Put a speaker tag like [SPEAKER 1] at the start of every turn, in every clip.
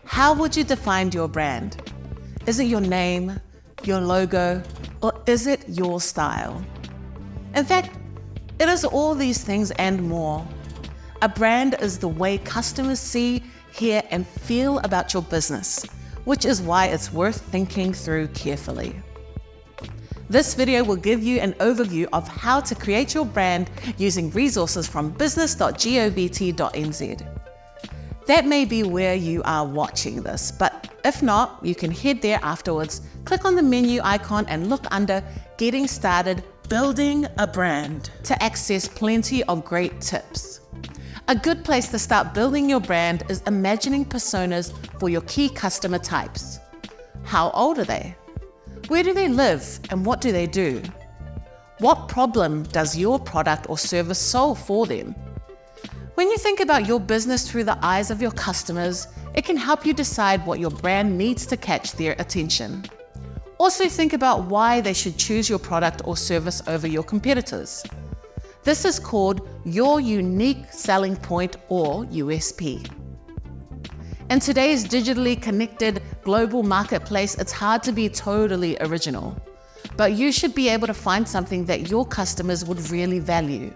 [SPEAKER 1] How would you define your brand? Is it your name, your logo, or is it your style? In fact, it is all these things and more. A brand is the way customers see, hear, and feel about your business, which is why it's worth thinking through carefully. This video will give you an overview of how to create your brand using resources from business.govt.nz. That may be where you are watching this, but if not, you can head there afterwards, click on the menu icon and look under Getting Started, Building a Brand to access plenty of great tips. A good place to start building your brand is imagining personas for your key customer types. How old are they? Where do they live and what do they do? What problem does your product or service solve for them? When you think about your business through the eyes of your customers, it can help you decide what your brand needs to catch their attention. Also think about why they should choose your product or service over your competitors. This is called your unique selling point or USP. In today's digitally connected global marketplace, it's hard to be totally original, but you should be able to find something that your customers would really value.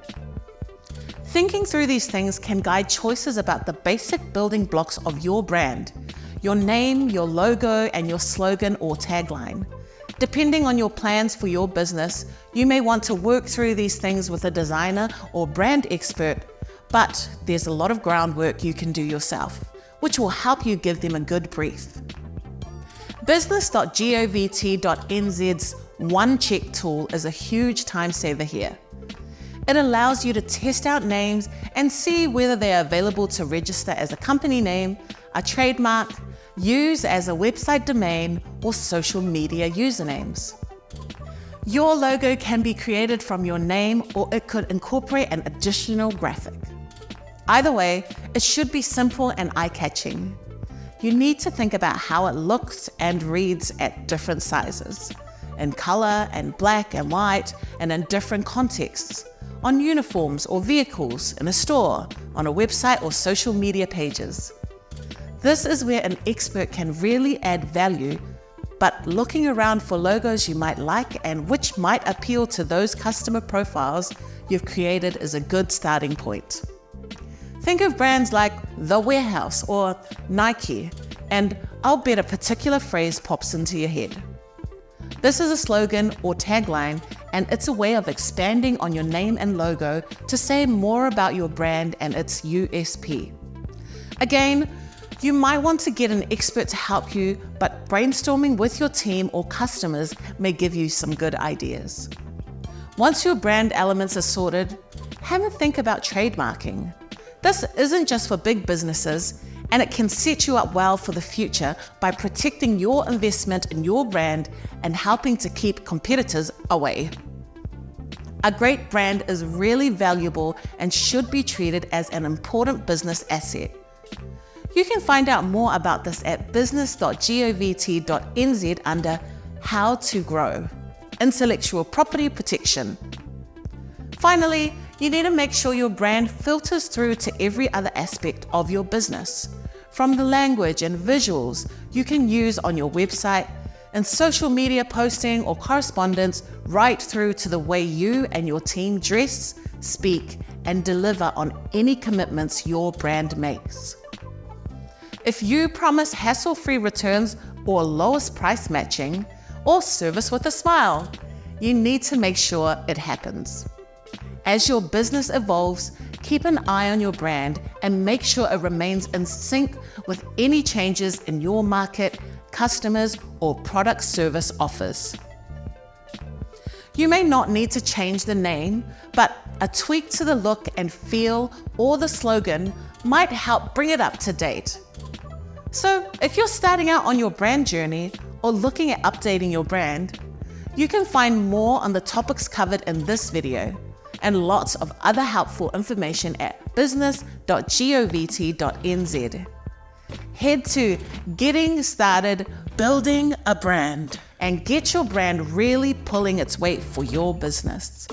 [SPEAKER 1] Thinking through these things can guide choices about the basic building blocks of your brand, your name, your logo, and your slogan or tagline. Depending on your plans for your business, you may want to work through these things with a designer or brand expert, but there's a lot of groundwork you can do yourself, which will help you give them a good brief. Business.govt.nz's One Check tool is a huge time saver here. It allows you to test out names and see whether they are available to register as a company name, a trademark, use as a website domain, or social media usernames. Your logo can be created from your name, or it could incorporate an additional graphic. Either way, it should be simple and eye-catching. You need to think about how it looks and reads at different sizes, in color and black and white, and in different contexts. On uniforms or vehicles, in a store, on a website or social media pages. This is where an expert can really add value, but looking around for logos you might like and which might appeal to those customer profiles you've created is a good starting point. Think of brands like The Warehouse or Nike, and I'll bet a particular phrase pops into your head. This is a slogan or tagline, and it's a way of expanding on your name and logo to say more about your brand and its USP. Again, you might want to get an expert to help you, but brainstorming with your team or customers may give you some good ideas. Once your brand elements are sorted, have a think about trademarking. This isn't just for big businesses, and it can set you up well for the future by protecting your investment in your brand and helping to keep competitors away. A great brand is really valuable and should be treated as an important business asset. You can find out more about this at business.govt.nz under How to Grow, Intellectual Property Protection. Finally, you need to make sure your brand filters through to every other aspect of your business, from the language and visuals you can use on your website and social media posting or correspondence, right through to the way you and your team dress, speak, and deliver on any commitments your brand makes. If you promise hassle-free returns or lowest price matching or service with a smile, you need to make sure it happens. As your business evolves, keep an eye on your brand and make sure it remains in sync with any changes in your market, customers, or product service offers. You may not need to change the name, but a tweak to the look and feel or the slogan might help bring it up to date. So if you're starting out on your brand journey or looking at updating your brand, you can find more on the topics covered in this video and lots of other helpful information at business.govt.nz. Head to Getting Started, Building a Brand and get your brand really pulling its weight for your business.